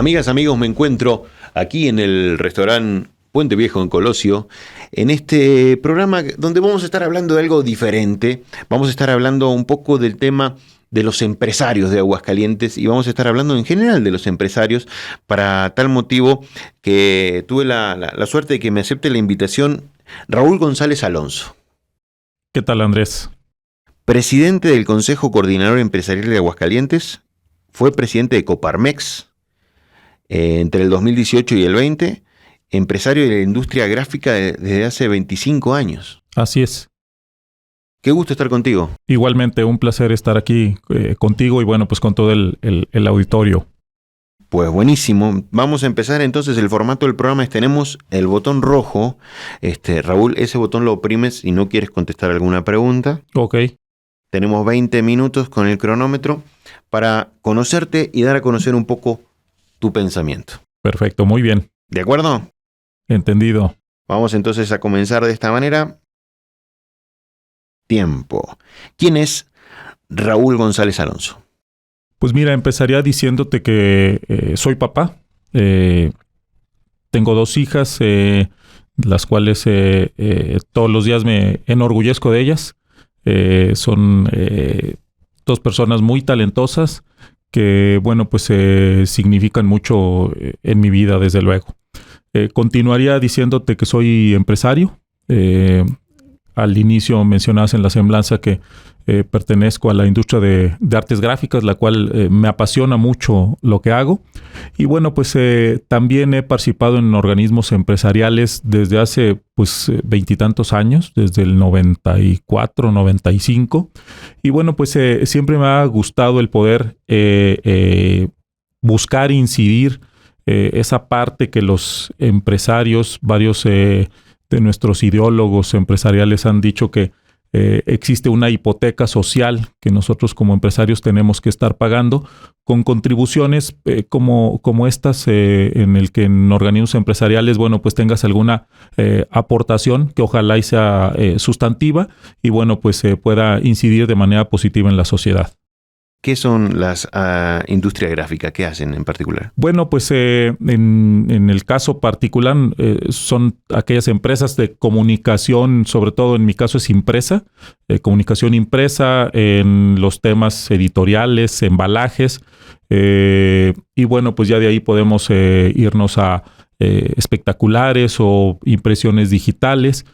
Amigas, amigos, me encuentro aquí en el restaurante Puente Viejo en Colosio, en este programa donde vamos a estar hablando de algo diferente. Vamos a estar hablando un poco del tema de los empresarios de Aguascalientes y vamos a estar hablando en general de los empresarios, para tal motivo que tuve la suerte de que me acepte la invitación Raúl González Alonso. ¿Qué tal, Andrés? Presidente del Consejo Coordinador Empresarial de Aguascalientes, fue presidente de Coparmex entre el 2018 y el 20, empresario de la industria gráfica desde hace 25 años. Así es. Qué gusto estar contigo. Igualmente, un placer estar aquí contigo y bueno, pues con todo el auditorio. Pues buenísimo. Vamos a empezar entonces. El formato del programa es: tenemos el botón rojo. Raúl, ese botón lo oprimes si no quieres contestar alguna pregunta. Ok. Tenemos 20 minutos con el cronómetro para conocerte y dar a conocer un poco tu pensamiento. Perfecto, muy bien. ¿De acuerdo? Entendido. Vamos entonces a comenzar de esta manera. Tiempo. ¿Quién es Raúl González Alonso? Pues mira, empezaría diciéndote que soy papá. Tengo 2 hijas, las cuales todos los días me enorgullezco de ellas. Son 2 personas muy talentosas que, bueno, pues significan mucho en mi vida, desde luego. Continuaría diciéndote que soy empresario. Al inicio mencionabas en la semblanza que pertenezco a la industria de artes gráficas, la cual me apasiona mucho lo que hago. Y bueno, pues también he participado en organismos empresariales desde hace pues 20 y tantos años, desde el 94, 95. Y bueno, pues siempre me ha gustado el poder buscar incidir esa parte que los empresarios, varios de nuestros ideólogos empresariales han dicho que existe una hipoteca social que nosotros como empresarios tenemos que estar pagando con contribuciones como estas, en el que en organismos empresariales, bueno, pues tengas alguna aportación que ojalá y sea sustantiva y bueno, pues pueda incidir de manera positiva en la sociedad. ¿Qué son las industrias gráficas? ¿Qué hacen en particular? Bueno, pues en el caso particular son aquellas empresas de comunicación, sobre todo en mi caso es impresa, comunicación impresa en los temas editoriales, embalajes, y bueno, pues ya de ahí podemos irnos a espectaculares o impresiones digitales,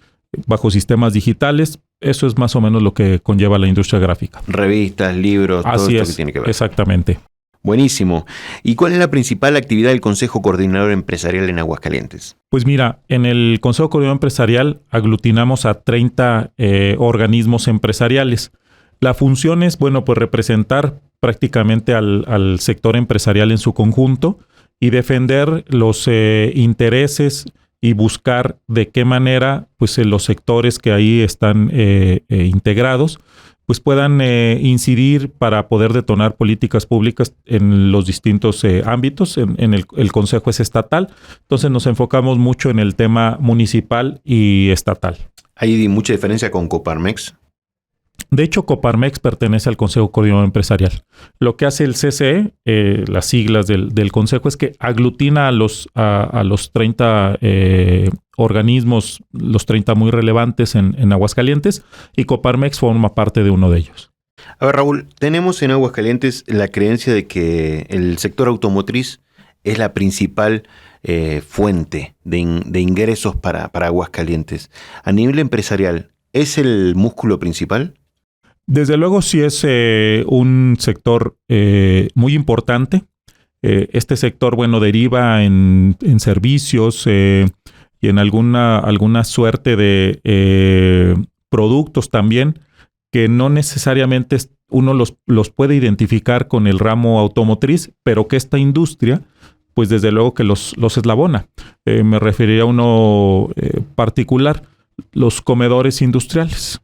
bajo sistemas digitales. Eso es más o menos lo que conlleva la industria gráfica. Revistas, libros, todo esto que tiene que ver. Exactamente. Buenísimo. ¿Y cuál es la principal actividad del Consejo Coordinador Empresarial en Aguascalientes? Pues mira, en el Consejo Coordinador Empresarial aglutinamos a 30 organismos empresariales. La función es, bueno, pues representar prácticamente al sector empresarial en su conjunto y defender los intereses y buscar de qué manera pues los sectores que ahí están integrados pues puedan incidir para poder detonar políticas públicas en los distintos ámbitos. El Consejo es estatal, entonces nos enfocamos mucho en el tema municipal y estatal. ¿Hay mucha diferencia con Coparmex? De hecho, Coparmex pertenece al Consejo Coordinador Empresarial. Lo que hace el CCE, las siglas del Consejo, es que aglutina a los 30 organismos, los 30 muy relevantes en Aguascalientes, y Coparmex forma parte de uno de ellos. A ver, Raúl, tenemos en Aguascalientes la creencia de que el sector automotriz es la principal fuente de ingresos para Aguascalientes. A nivel empresarial, ¿es el músculo principal? Desde luego sí es un sector muy importante. Este sector, bueno, deriva en servicios y en alguna suerte de productos también que no necesariamente uno los puede identificar con el ramo automotriz, pero que esta industria, pues desde luego que los eslabona. Me referiría a uno particular, los comedores industriales.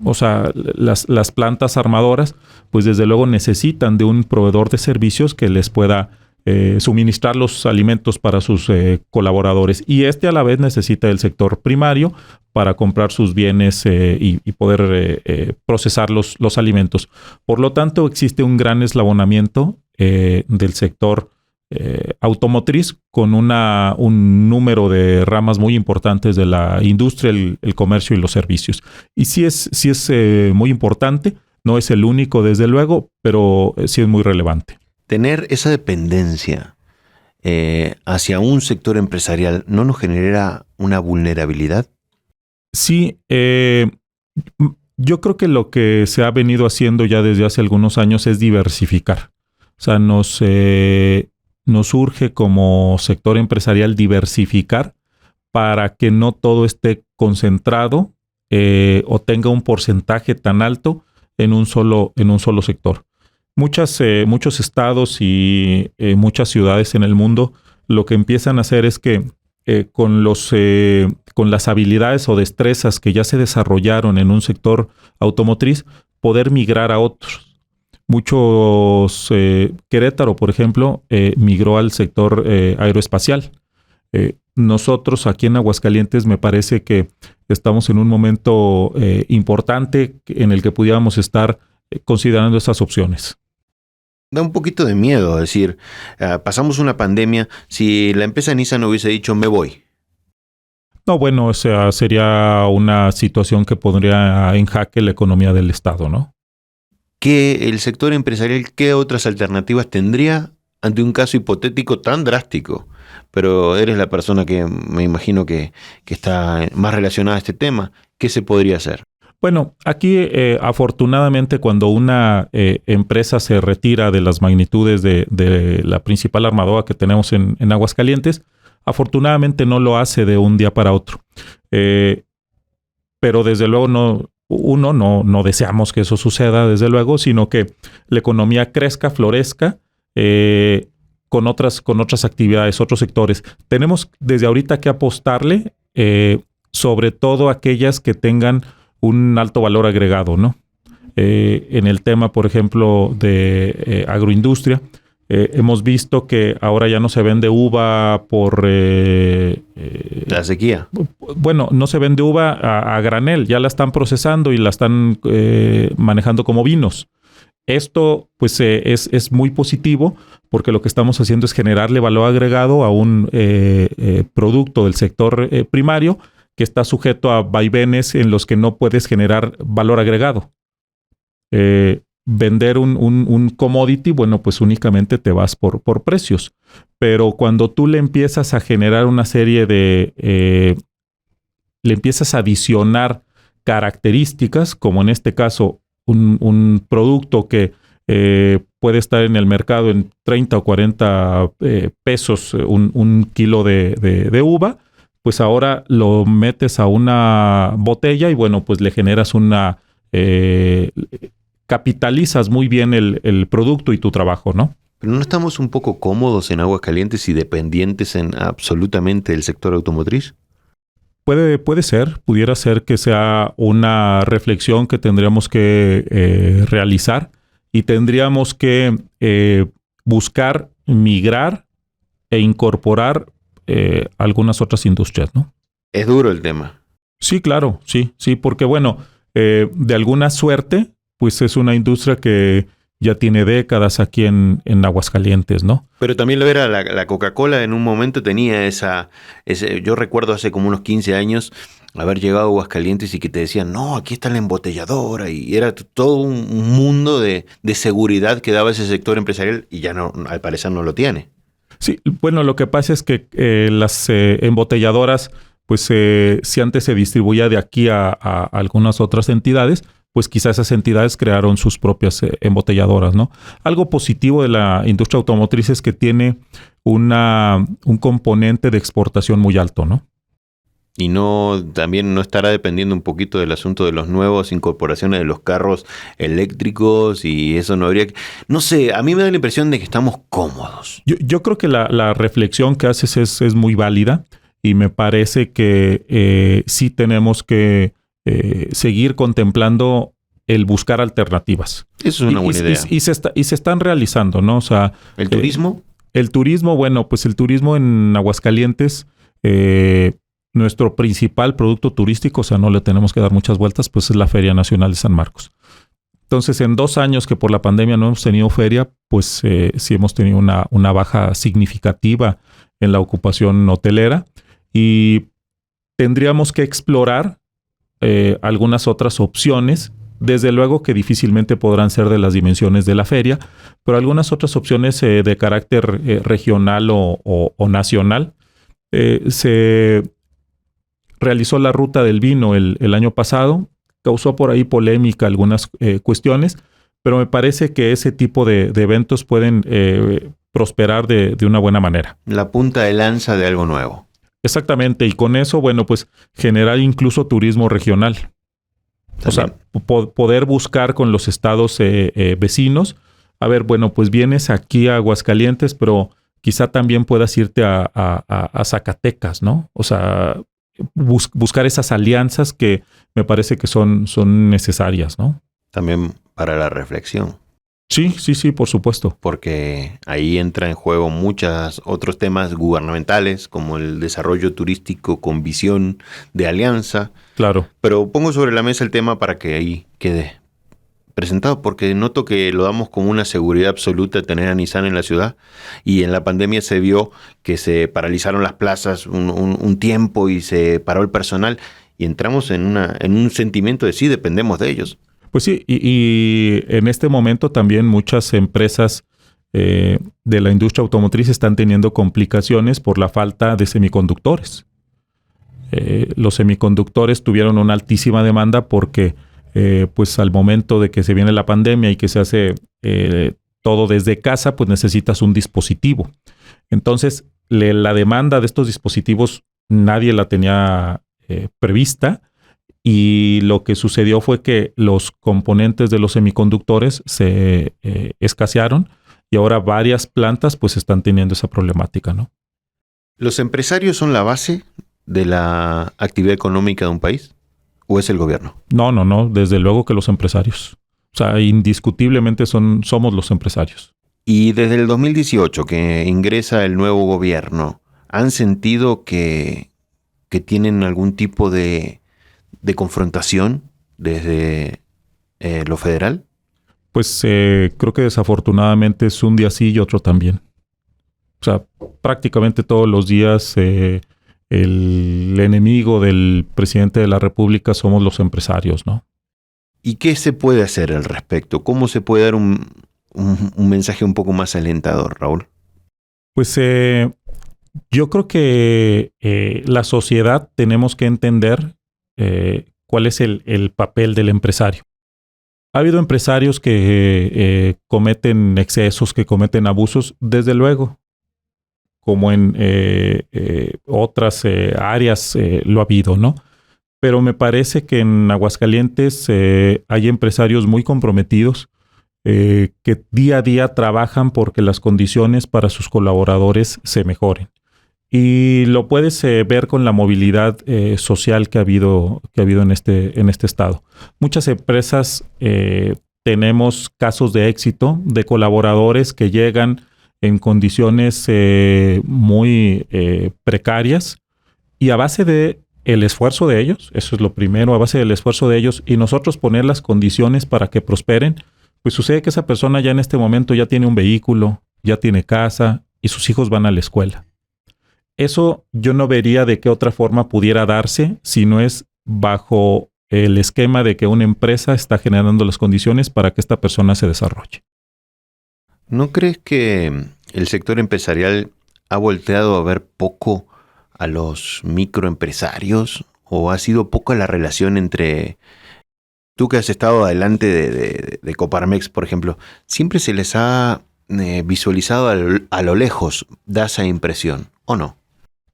O sea, las plantas armadoras, pues desde luego necesitan de un proveedor de servicios que les pueda suministrar los alimentos para sus colaboradores. Y a la vez necesita el sector primario para comprar sus bienes y poder procesar los alimentos. Por lo tanto, existe un gran eslabonamiento del sector automotriz con un número de ramas muy importantes de la industria, el comercio y los servicios. Y sí es muy importante, no es el único desde luego, pero sí es muy relevante. Tener esa dependencia hacia un sector empresarial, ¿no nos genera una vulnerabilidad? Sí, yo creo que lo que se ha venido haciendo ya desde hace algunos años es diversificar. O sea, nos urge como sector empresarial diversificar para que no todo esté concentrado o tenga un porcentaje tan alto en un solo sector. Muchos estados y muchas ciudades en el mundo lo que empiezan a hacer es que con las habilidades o destrezas que ya se desarrollaron en un sector automotriz, poder migrar a otros. Querétaro, por ejemplo, migró al sector aeroespacial. Nosotros aquí en Aguascalientes me parece que estamos en un momento importante en el que pudiéramos estar considerando estas opciones. Da un poquito de miedo decir, pasamos una pandemia, si la empresa Nissan hubiese dicho me voy. No, bueno, o sea, sería una situación que pondría en jaque la economía del Estado, ¿no? ¿Que el sector empresarial qué otras alternativas tendría ante un caso hipotético tan drástico? Pero eres la persona que me imagino que está más relacionada a este tema. ¿Qué se podría hacer? Bueno, aquí afortunadamente cuando una empresa se retira de las magnitudes de la principal armadora que tenemos en Aguascalientes, afortunadamente no lo hace de un día para otro. Pero desde luego no deseamos que eso suceda, desde luego, sino que la economía crezca, florezca con otras actividades, otros sectores. Tenemos desde ahorita que apostarle sobre todo aquellas que tengan un alto valor agregado, ¿no? En el tema, por ejemplo, de agroindustria, hemos visto que ahora ya no se vende uva por... la sequía. Bueno, no se vende uva a granel, ya la están procesando y la están manejando como vinos. Esto, pues, es muy positivo porque lo que estamos haciendo es generarle valor agregado a un producto del sector primario que está sujeto a vaivenes en los que no puedes generar valor agregado. Vender un commodity, bueno, pues únicamente te vas por precios. Pero cuando tú le empiezas a generar una serie le empiezas a adicionar características, como en este caso un producto que puede estar en el mercado en 30 o 40 pesos un kilo de uva, pues ahora lo metes a una botella y bueno, pues le generas capitalizas muy bien el producto y tu trabajo, ¿no? ¿Pero no estamos un poco cómodos en Aguascalientes y dependientes en absolutamente del sector automotriz? Puede ser, pudiera ser que sea una reflexión que tendríamos que realizar y tendríamos que buscar migrar e incorporar algunas otras industrias, ¿no? Es duro el tema. Sí, claro, sí, porque bueno, de alguna suerte, pues es una industria que ya tiene décadas aquí en Aguascalientes, ¿no? Pero también lo era la Coca-Cola en un momento tenía yo recuerdo hace como unos 15 años haber llegado a Aguascalientes y que te decían, no, aquí está la embotelladora y era todo un mundo de seguridad que daba ese sector empresarial y ya no, al parecer no lo tiene. Sí, bueno, lo que pasa es que las embotelladoras, pues si antes se distribuía de aquí a algunas otras entidades, pues quizás esas entidades crearon sus propias embotelladoras, ¿no? Algo positivo de la industria automotriz es que tiene un componente de exportación muy alto, ¿no? Y también no estará dependiendo un poquito del asunto de las nuevas incorporaciones de los carros eléctricos y eso no habría que... No sé, a mí me da la impresión de que estamos cómodos. Yo creo que la reflexión que haces es muy válida y me parece que sí tenemos que seguir contemplando el buscar alternativas. Eso es una buena idea. Y se están realizando, ¿no? O sea... ¿El turismo? El turismo, bueno, pues el turismo en Aguascalientes... nuestro principal producto turístico, o sea, no le tenemos que dar muchas vueltas, pues es la Feria Nacional de San Marcos. Entonces, en 2 años que por la pandemia no hemos tenido feria, pues sí hemos tenido una baja significativa en la ocupación hotelera y tendríamos que explorar algunas otras opciones. Desde luego que difícilmente podrán ser de las dimensiones de la feria, pero algunas otras opciones de carácter regional o nacional. Se realizó la ruta del vino el año pasado, causó por ahí polémica algunas cuestiones, pero me parece que ese tipo de eventos pueden prosperar de una buena manera. La punta de lanza de algo nuevo. Exactamente, y con eso, bueno, pues generar incluso turismo regional. También. O sea, poder buscar con los estados vecinos, a ver, bueno, pues vienes aquí a Aguascalientes, pero quizá también puedas irte a Zacatecas, ¿no? O sea, buscar esas alianzas que me parece que son necesarias, ¿no? También para la reflexión. Sí, por supuesto. Porque ahí entra en juego muchos otros temas gubernamentales, como el desarrollo turístico con visión de alianza. Claro. Pero pongo sobre la mesa el tema para que ahí quede presentado, porque noto que lo damos como una seguridad absoluta tener a Nissan en la ciudad, y en la pandemia se vio que se paralizaron las plazas un tiempo y se paró el personal, y entramos en un sentimiento de sí, dependemos de ellos. Pues sí, y en este momento también muchas empresas de la industria automotriz están teniendo complicaciones por la falta de semiconductores. Los semiconductores tuvieron una altísima demanda porque pues al momento de que se viene la pandemia y que se hace todo desde casa, pues necesitas un dispositivo. Entonces, la demanda de estos dispositivos nadie la tenía prevista. Y lo que sucedió fue que los componentes de los semiconductores se escasearon y ahora varias plantas pues están teniendo esa problemática, ¿no? ¿Los empresarios son la base de la actividad económica de un país? ¿O es el gobierno? No, desde luego que los empresarios. O sea, indiscutiblemente somos los empresarios. Y desde el 2018 que ingresa el nuevo gobierno, ¿han sentido que tienen algún tipo de confrontación desde lo federal? Pues creo que desafortunadamente es un día sí y otro también. O sea, prácticamente todos los días el enemigo del presidente de la República somos los empresarios, ¿no? ¿Y qué se puede hacer al respecto? ¿Cómo se puede dar un mensaje un poco más alentador, Raúl? Pues yo creo que la sociedad tenemos que entender cuál es el papel del empresario. Ha habido empresarios que cometen excesos, que cometen abusos, desde luego, como en otras áreas lo ha habido, ¿no? Pero me parece que en Aguascalientes hay empresarios muy comprometidos que día a día trabajan porque las condiciones para sus colaboradores se mejoren. Y lo puedes ver con la movilidad social que ha habido en este estado. Muchas empresas tenemos casos de éxito de colaboradores que llegan en condiciones muy precarias y a base de el esfuerzo de ellos, eso es lo primero, a base del esfuerzo de ellos y nosotros poner las condiciones para que prosperen, pues sucede que esa persona ya en este momento ya tiene un vehículo, ya tiene casa y sus hijos van a la escuela. Eso yo no vería de qué otra forma pudiera darse si no es bajo el esquema de que una empresa está generando las condiciones para que esta persona se desarrolle. ¿No crees que el sector empresarial ha volteado a ver poco a los microempresarios? ¿O ha sido poca la relación entre... Tú que has estado adelante de Coparmex, por ejemplo, siempre se les ha visualizado a lo lejos, da esa impresión, ¿o no?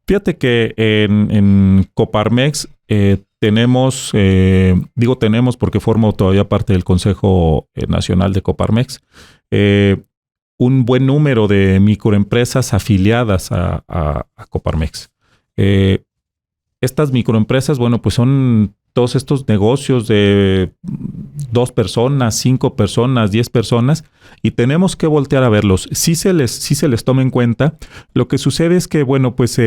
Fíjate que en Coparmex tenemos, digo tenemos porque formo todavía parte del Consejo Nacional de Coparmex, un buen número de microempresas afiliadas a Coparmex. Estas microempresas, bueno, pues son todos estos negocios de 2 personas, 5 personas, 10 personas, y tenemos que voltear a verlos. Sí se les toma en cuenta. Lo que sucede es que, bueno, pues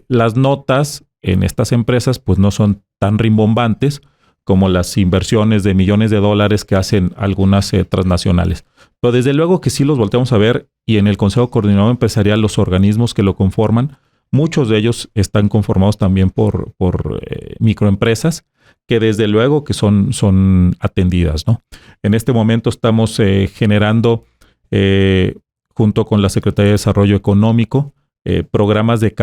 las notas en estas empresas pues no son tan rimbombantes como las inversiones de millones de dólares que hacen algunas transnacionales. Pero desde luego que sí los volteamos a ver, y en el Consejo Coordinador Empresarial, los organismos que lo conforman, muchos de ellos están conformados también por microempresas que desde luego que son atendidas, ¿no? En este momento estamos generando, junto con la Secretaría de Desarrollo Económico, programas de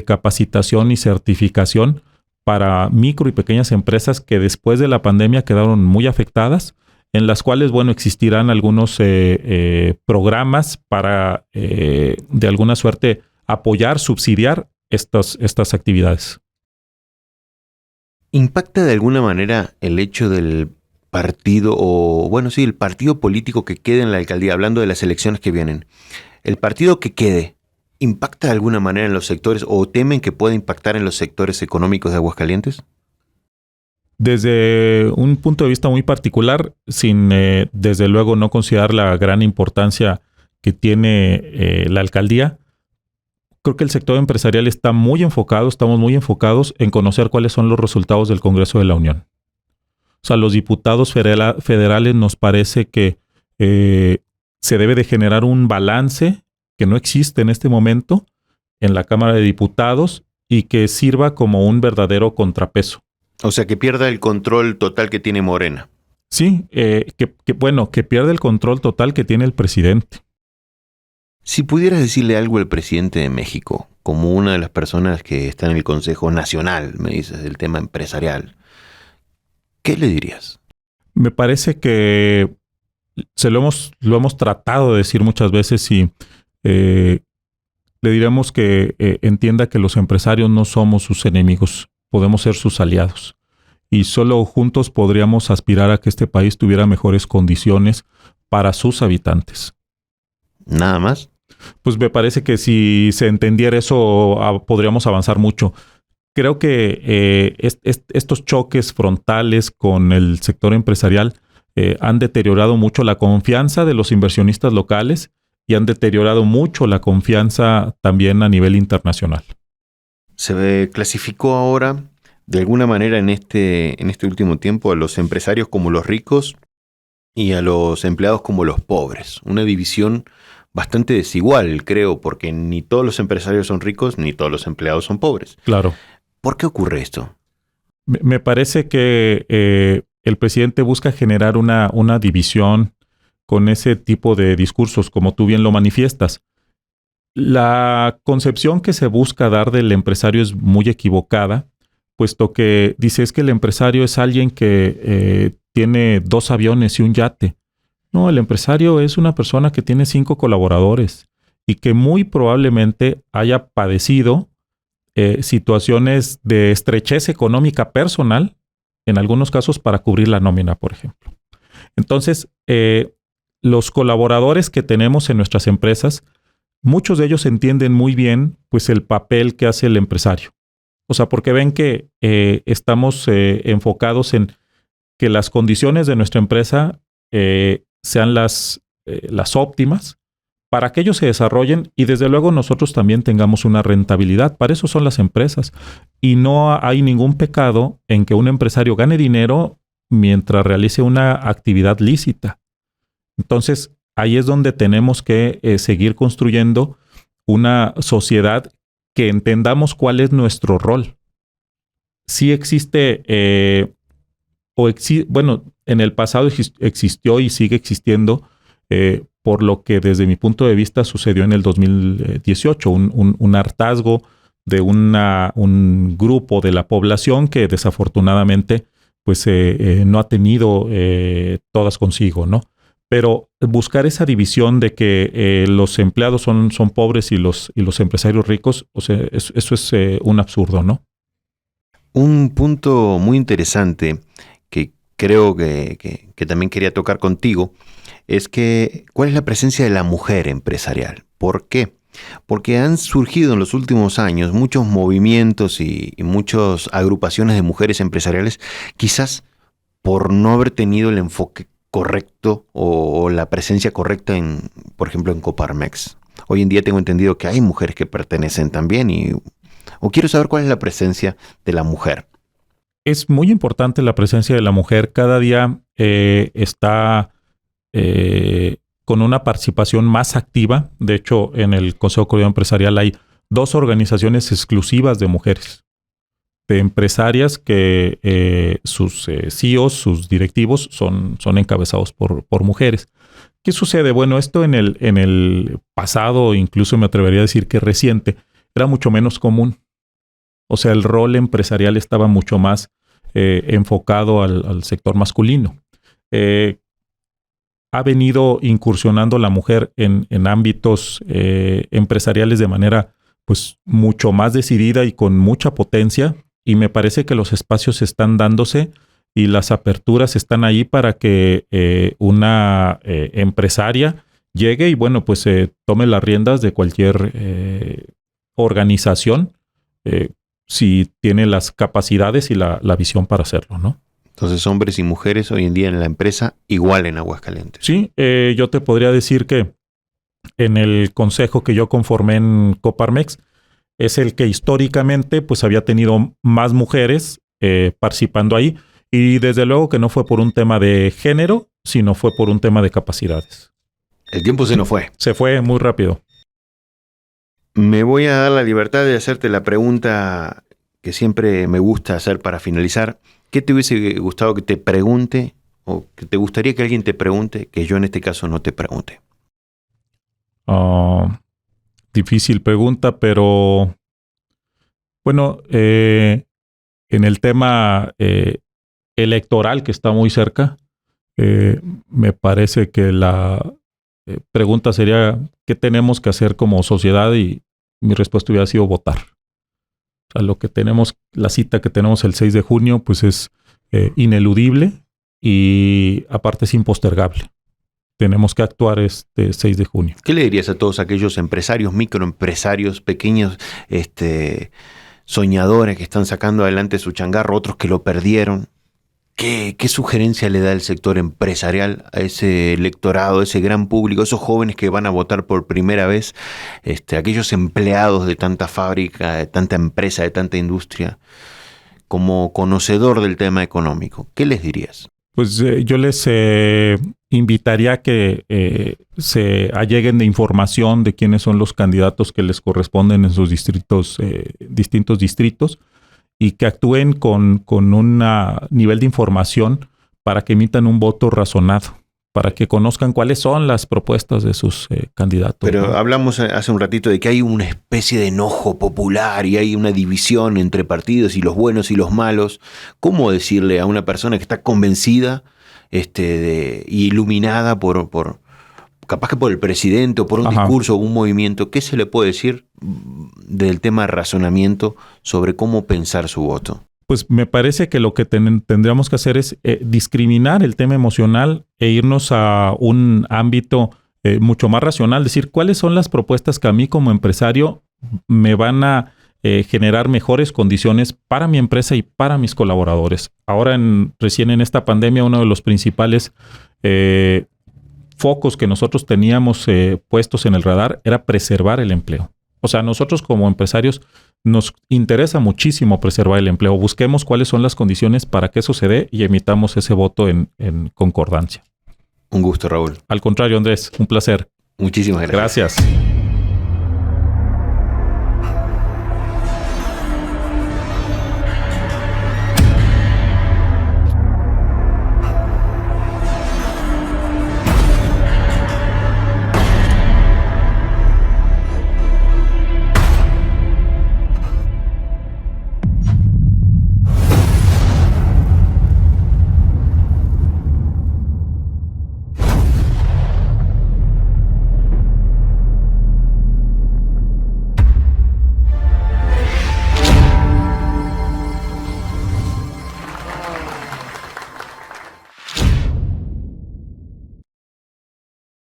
capacitación y certificación para micro y pequeñas empresas que después de la pandemia quedaron muy afectadas, en las cuales, bueno, existirán algunos programas para, de alguna suerte, apoyar, subsidiar estas actividades. ¿Impacta de alguna manera el hecho del partido, o bueno, sí, el partido político que quede en la alcaldía, hablando de las elecciones que vienen? ¿El partido que quede impacta de alguna manera en los sectores, o temen que pueda impactar en los sectores económicos de Aguascalientes? Desde un punto de vista muy particular, sin desde luego no considerar la gran importancia que tiene la alcaldía, creo que el sector empresarial está muy enfocado, estamos muy enfocados en conocer cuáles son los resultados del Congreso de la Unión. O sea, los diputados federales nos parece que se debe de generar un balance que no existe en este momento en la Cámara de Diputados y que sirva como un verdadero contrapeso. O sea, que pierda el control total que tiene Morena. Sí, que pierda el control total que tiene el presidente. Si pudieras decirle algo al presidente de México, como una de las personas que está en el Consejo Nacional, me dices, del tema empresarial, ¿qué le dirías? Me parece que lo hemos tratado de decir muchas veces, y le diríamos que entienda que los empresarios no somos sus enemigos, podemos ser sus aliados. Y solo juntos podríamos aspirar a que este país tuviera mejores condiciones para sus habitantes. ¿Nada más? Pues me parece que si se entendiera eso, podríamos avanzar mucho. Creo que estos choques frontales con el sector empresarial han deteriorado mucho la confianza de los inversionistas locales y han deteriorado mucho la confianza también a nivel internacional. Se clasificó ahora, de alguna manera, en este último tiempo, a los empresarios como los ricos y a los empleados como los pobres. Una división bastante desigual, creo, porque ni todos los empresarios son ricos, ni todos los empleados son pobres. Claro. ¿Por qué ocurre esto? Me parece que el presidente busca generar una división con ese tipo de discursos, como tú bien lo manifiestas. La concepción que se busca dar del empresario es muy equivocada, puesto que dice es que el empresario es alguien que tiene 2 aviones y un yate. No, el empresario es una persona que tiene 5 colaboradores y que muy probablemente haya padecido situaciones de estrechez económica personal, en algunos casos para cubrir la nómina, por ejemplo. Entonces, los colaboradores que tenemos en nuestras empresas, muchos de ellos entienden muy bien pues, el papel que hace el empresario. O sea, porque ven que estamos enfocados en que las condiciones de nuestra empresa sean las óptimas para que ellos se desarrollen y desde luego nosotros también tengamos una rentabilidad. Para eso son las empresas. Y no hay ningún pecado en que un empresario gane dinero mientras realice una actividad lícita. Entonces, ahí es donde tenemos que seguir construyendo una sociedad que entendamos cuál es nuestro rol. Sí existe, bueno, en el pasado existió y sigue existiendo, por lo que desde mi punto de vista sucedió en el 2018, un hartazgo de un grupo de la población que desafortunadamente pues, no ha tenido todas consigo, ¿no? Pero buscar esa división de que los empleados son pobres y los empresarios ricos, o sea, eso es un absurdo, ¿no? Un punto muy interesante que creo que también quería tocar contigo es que ¿cuál es la presencia de la mujer empresarial? ¿Por qué? Porque han surgido en los últimos años muchos movimientos y muchas agrupaciones de mujeres empresariales, quizás por no haber tenido el enfoque correcto o la presencia correcta por ejemplo, en Coparmex. Hoy en día tengo entendido que hay mujeres que pertenecen también o quiero saber cuál es la presencia de la mujer. Es muy importante la presencia de la mujer. Cada día está con una participación más activa. De hecho, en el Consejo Coordinador Empresarial hay 2 organizaciones exclusivas de mujeres, de empresarias que sus CEOs, sus directivos son encabezados por mujeres. ¿Qué sucede? Bueno, esto en el pasado, incluso me atrevería a decir que reciente, era mucho menos común. O sea, el rol empresarial estaba mucho más enfocado al sector masculino. Ha venido incursionando la mujer en ámbitos empresariales de manera pues mucho más decidida y con mucha potencia, y me parece que los espacios están dándose y las aperturas están ahí para que una empresaria llegue y bueno, pues tome las riendas de cualquier organización si tiene las capacidades y la visión para hacerlo, ¿no? Entonces, hombres y mujeres hoy en día en la empresa igual en Aguascalientes. Sí, yo te podría decir que en el consejo que yo conformé en Coparmex es el que históricamente pues había tenido más mujeres participando ahí, y desde luego que no fue por un tema de género, sino fue por un tema de capacidades. El tiempo se nos fue. Se fue muy rápido. Me voy a dar la libertad de hacerte la pregunta que siempre me gusta hacer para finalizar. ¿Qué te hubiese gustado que te pregunte o que te gustaría que alguien te pregunte que yo en este caso no te pregunte? Difícil pregunta, pero bueno, en el tema electoral que está muy cerca, me parece que la pregunta sería ¿qué tenemos que hacer como sociedad? Y mi respuesta hubiera sido votar. O sea, lo que tenemos, la cita que tenemos el 6 de junio, pues es ineludible y aparte es impostergable. Tenemos que actuar este 6 de junio. ¿Qué le dirías a todos aquellos empresarios, microempresarios, pequeños soñadores que están sacando adelante su changarro, otros que lo perdieron? ¿Qué sugerencia le da el sector empresarial a ese electorado, a ese gran público, esos jóvenes que van a votar por primera vez, aquellos empleados de tanta fábrica, de tanta empresa, de tanta industria, como conocedor del tema económico? ¿Qué les dirías? Pues yo les invitaría a que se alleguen de información de quiénes son los candidatos que les corresponden en sus distritos, distintos distritos, y que actúen con un nivel de información para que emitan un voto razonado, para que conozcan cuáles son las propuestas de sus candidatos. Pero ¿no? hablamos hace un ratito de que hay una especie de enojo popular y hay una división entre partidos y los buenos y los malos. ¿Cómo decirle a una persona que está convencida y iluminada por capaz que por el presidente o por un discurso o un movimiento, qué se le puede decir del tema de razonamiento sobre cómo pensar su voto? Pues me parece que lo que tendríamos que hacer es discriminar el tema emocional e irnos a un ámbito mucho más racional, decir cuáles son las propuestas que a mí como empresario me van a generar mejores condiciones para mi empresa y para mis colaboradores. Ahora, recién en esta pandemia, uno de los principales focos que nosotros teníamos puestos en el radar era preservar el empleo. O sea, nosotros como empresarios nos interesa muchísimo preservar el empleo. Busquemos cuáles son las condiciones para que eso se dé y emitamos ese voto en concordancia. Un gusto, Raúl. Al contrario, Andrés, un placer. Muchísimas gracias. Gracias.